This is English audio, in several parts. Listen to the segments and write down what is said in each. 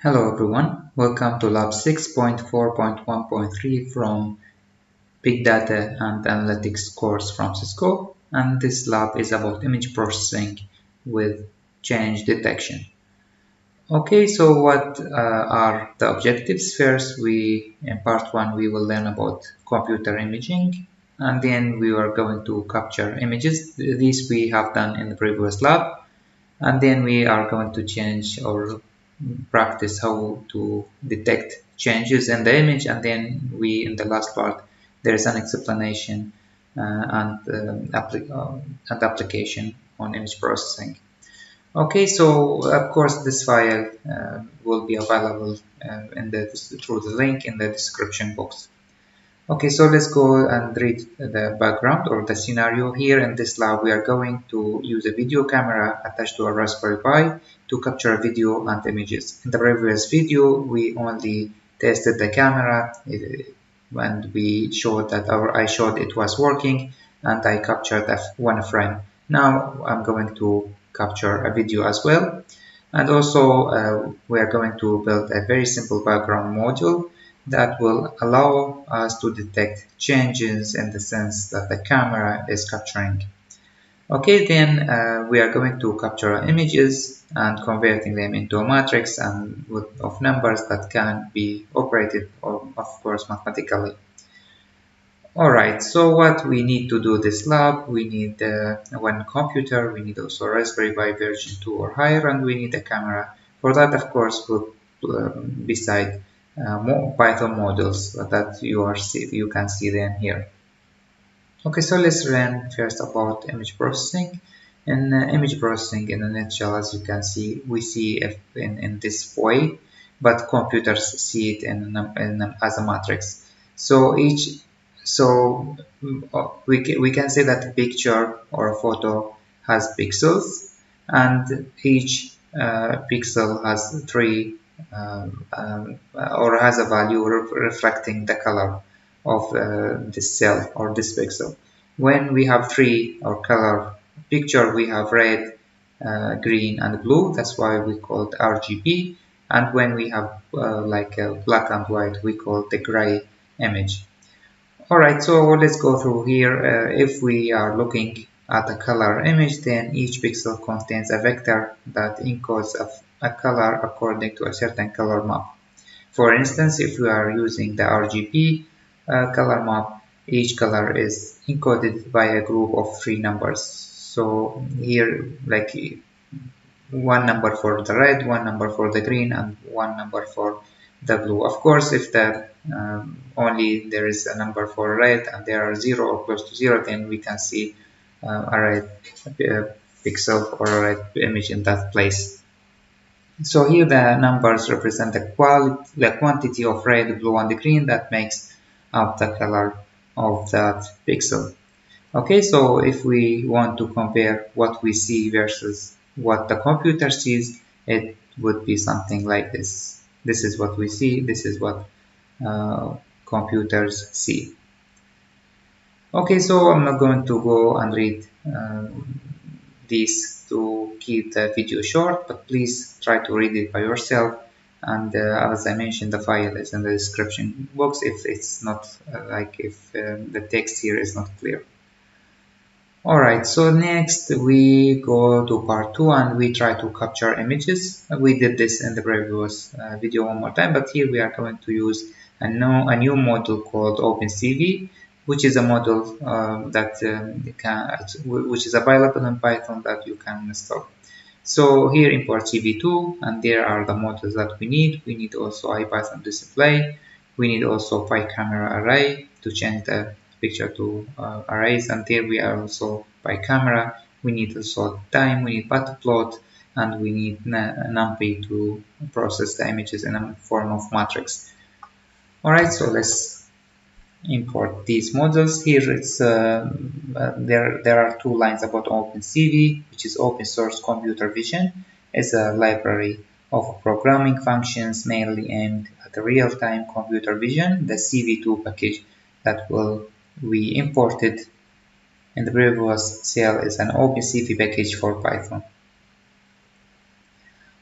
Hello everyone, welcome to Lab 6.4.1.3 from Big Data and Analytics course from Cisco, and this lab is about image processing with change detection. Okay, so what are the objectives? First, in part 1 we will learn about computer imaging, and then we are going to capture images. These we have done in the previous lab, and then we are going to change or practice how to detect changes in the image, and then in the last part there is an explanation and application on image processing. Okay, so of course this file will be available through the link in the description box. Okay, so let's go and read the background or the scenario. Here in this lab, we are going to use a video camera attached to a Raspberry Pi to capture video and images. In the previous video, we only tested the camera and we showed that I showed it was working and I captured one frame. Now I'm going to capture a video as well. And also we are going to build a very simple background module that will allow us to detect changes in the sense that the camera is capturing. Okay, then we are going to capture images and converting them into a matrix and of numbers that can be operated, of course, mathematically. Alright, so what we need to do this lab, we need one computer, we need also Raspberry Pi version 2 or higher, and we need a camera. For that, of course, we'll beside more Python models that you can see them here. Okay, so let's learn first about image processing. In image processing, in a nutshell, as you can see, we see it in this way, but computers see it as a matrix. So we can say that a picture or a photo has pixels, and each pixel has three or has a value reflecting the color of this cell or this pixel. When we have three or color picture, we have red, green, and blue. That's why we call it RGB. And when we have like a black and white, we call it the gray image. Alright, so let's go through here. If we are looking at a color image, then each pixel contains a vector that encodes a color according to a certain color map. For instance, if we are using the RGB color map, each color is encoded by a group of three numbers. So here, like one number for the red, one number for the green, and one number for the blue. Of course, if only there is a number for red and there are 0 or close to 0, then we can see a red pixel or a red image in that place. So here the numbers represent the quantity of red, blue, and green that makes up the color of that pixel. Okay, so if we want to compare what we see versus what the computer sees, it would be something like this. This is what we see, this is what computers see. Okay, so I'm not going to go and read these to keep the video short, but please try to read it by yourself. And as I mentioned, the file is in the description box if it's not if the text here is not clear. Alright, so next we go to part 2 and we try to capture images. We did this in the previous video one more time, but here we are going to use a new module called OpenCV, which is a module which is available in Python that you can install. So here import CV2, and there are the modules that we need. We need also IPython display. We need also PyCamera array to change the picture to arrays, and there we are also PyCamera. We need also time, we need Matplotlib, and we need NumPy to process the images in a form of matrix. Alright, so let's import these modules. Here it's there are two lines about OpenCV, which is open source computer vision. It's a library of programming functions mainly aimed at real-time computer vision. The CV2 package that we imported in the previous cell is an OpenCV package for Python.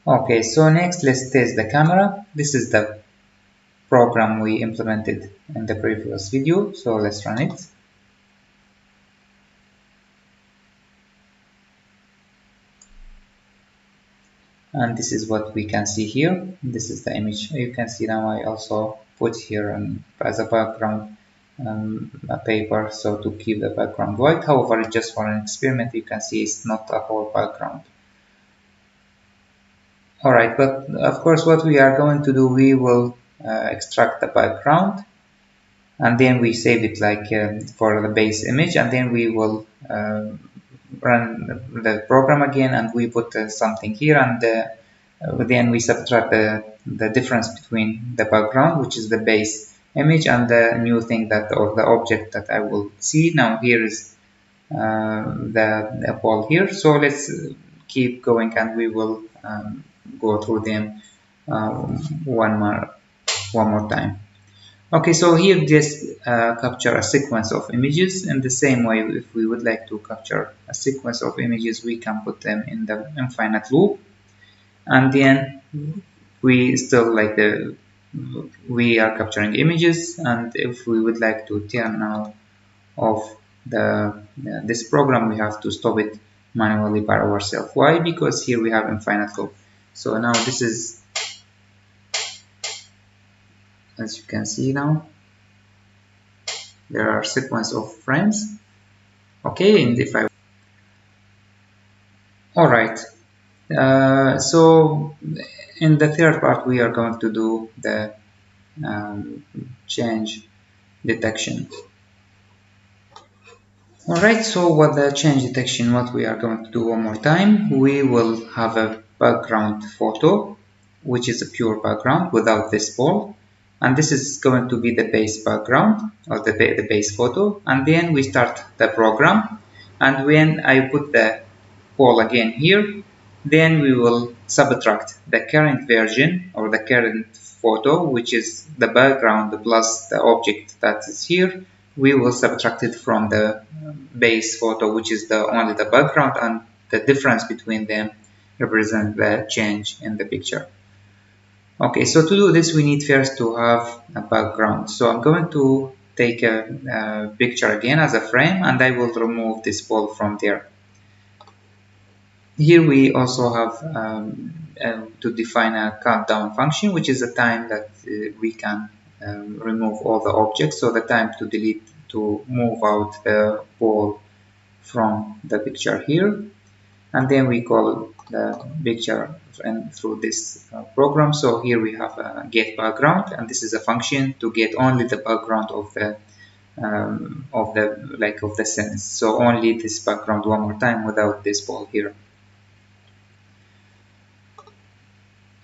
Okay, so next let's test the camera. This is the program we implemented in the previous video, so let's run it. And this is what we can see here. This is the image. You can see now I also put here as a background a paper, so to keep the background white. However, just for an experiment, you can see it's not a whole background. Alright, but of course what we are going to do, we will extract the background and then we save it like for the base image, and then we will run the program again and we put something here, and then we subtract the difference between the background, which is the base image, and the new thing that, or the object that I will see. Now here is the ball here, so let's keep going and we will go through them one more time. Okay, so here just capture a sequence of images. In the same way, if we would like to capture a sequence of images, we can put them in the infinite loop, and then we still we are capturing images, and if we would like to turn now off this program, we have to stop it manually by ourselves. Why? Because here we have infinite loop. So now this is, as you can see now, there are sequence of frames. Okay, and if I alright, so in the third part we are going to do the change detection. Alright, so what the change detection, what we are going to do one more time, we will have a background photo, which is a pure background without this ball, and this is going to be the base background, or the base photo, and then we start the program, and when I put the ball again here, then we will subtract the current version or the current photo, which is the background plus the object that is here. We will subtract it from the base photo, which is only the background, and the difference between them represent the change in the picture. Okay, so to do this we need first to have a background. So I'm going to take a picture again as a frame, and I will remove this ball from there. Here we also have to define a countdown function, which is a time that we can remove all the objects, so the time to delete, to move out the ball from the picture here, and then we call the picture and through this program. So here we have a get background, and this is a function to get only the background of the sense, so only this background one more time without this ball here.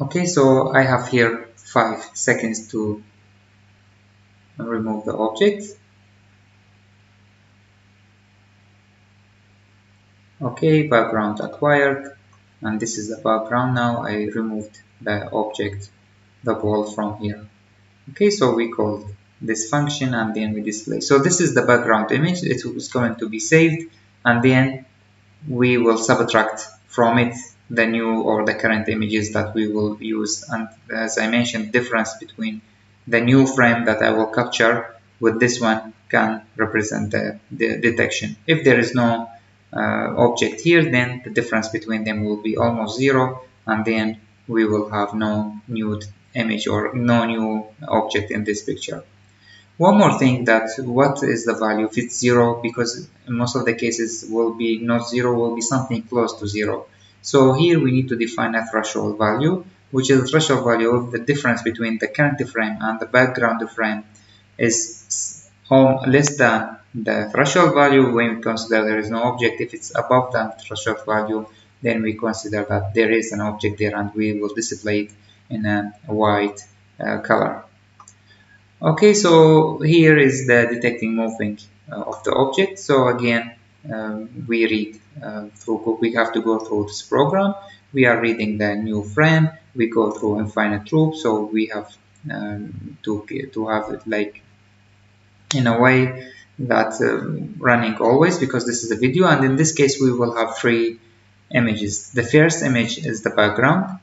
Okay, so I have here 5 seconds to remove the object. Okay, background acquired, and this is the background. Now I removed the object, the ball, from here. Okay, so we called this function and then we display. So this is the background image. It is going to be saved, and then we will subtract from it the new or the current images that we will use. And as I mentioned, difference between the new frame that I will capture with this one can represent the detection. If there is no object here, then the difference between them will be almost zero, and then we will have no new image or no new object in this picture. One more thing, that what is the value if it's zero, because in most of the cases will be not zero, will be something close to zero. So here we need to define a threshold value, which is the threshold value of the difference between the current frame and the background frame is less than the threshold value when we consider there is no object. If it's above that threshold value, then we consider that there is an object there, and we will display it in a white color. Okay, so here is the detecting moving of the object. So again, we read we have to go through this program. We are reading the new frame. We go through infinite loop, so we have to have it like in a way that running always, because this is a video, and in this case we will have 3 images. The first image is the background.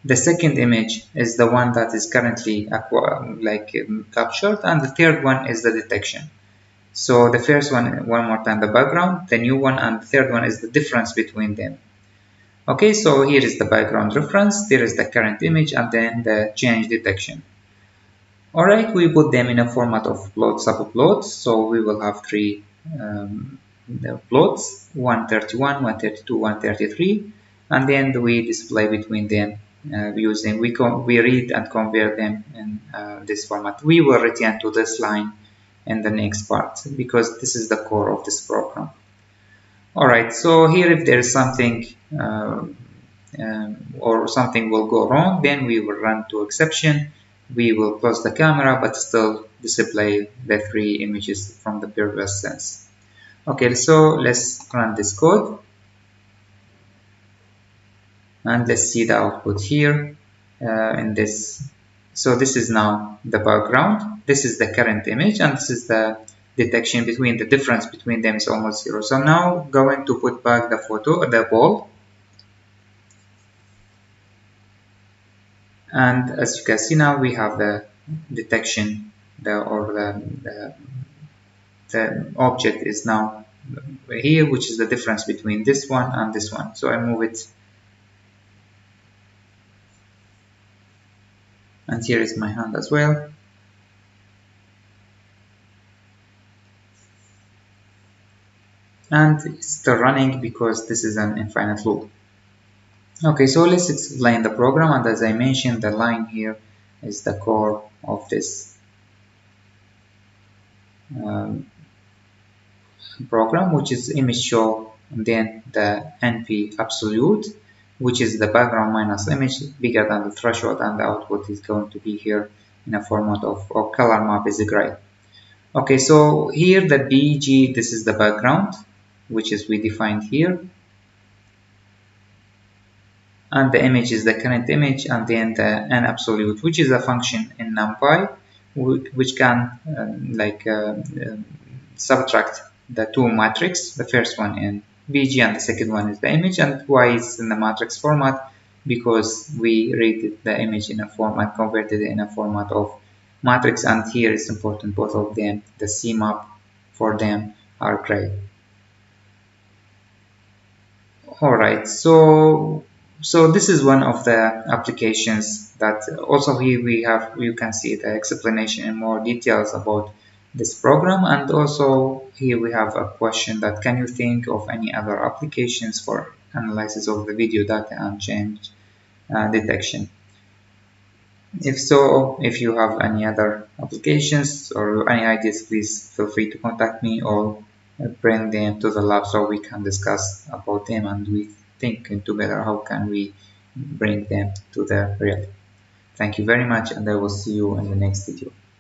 The second image is the one that is currently captured, and the third one is the detection. So the first one more time, the background, the new one, and the third one is the difference between them. Okay, so here is the background reference, there is the current image, and then the change detection. Alright, we put them in a format of plot subplots, so we will have three plots, 131, 132, 133, and then we display between them using, we read and compare them in this format. We will return to this line in the next part because this is the core of this program. Alright, so here if there is something or something will go wrong, then we will run to exception. We will close the camera but still display the three images from the previous sense. Okay, so let's run this code and let's see the output here in this. So this is now the background, this is the current image, and this is the detection between the difference between them is almost zero. So now going to put back the photo, the ball, and as you can see now we have the detection, the object is now here, which is the difference between this one and this one. So I move it, and here is my hand as well. And it's still running because this is an infinite loop. Okay, so let's explain the program, and as I mentioned, the line here is the core of this program, which is image show, and then the NP absolute, which is the background minus image bigger than the threshold, and the output is going to be here in a format of, or color map is gray. Okay, so here the BG, this is the background, which is we defined here, and the image is the current image, and then the n absolute, which is a function in NumPy, which can subtract the two matrix, the first one in BG and the second one is the image. And why it's in the matrix format? Because we read the image in a format, converted it in a format of matrix, and here it's important both of them, the CMAP for them are gray. Alright, so this is one of the applications that also here we have, you can see the explanation in more details about this program. And also here we have a question that can you think of any other applications for analysis of the video data and change detection? If so, if you have any other applications or any ideas, please feel free to contact me or bring them to the lab so we can discuss about them and we think together how can we bring them to the real. Thank you very much, and I will see you in the next video.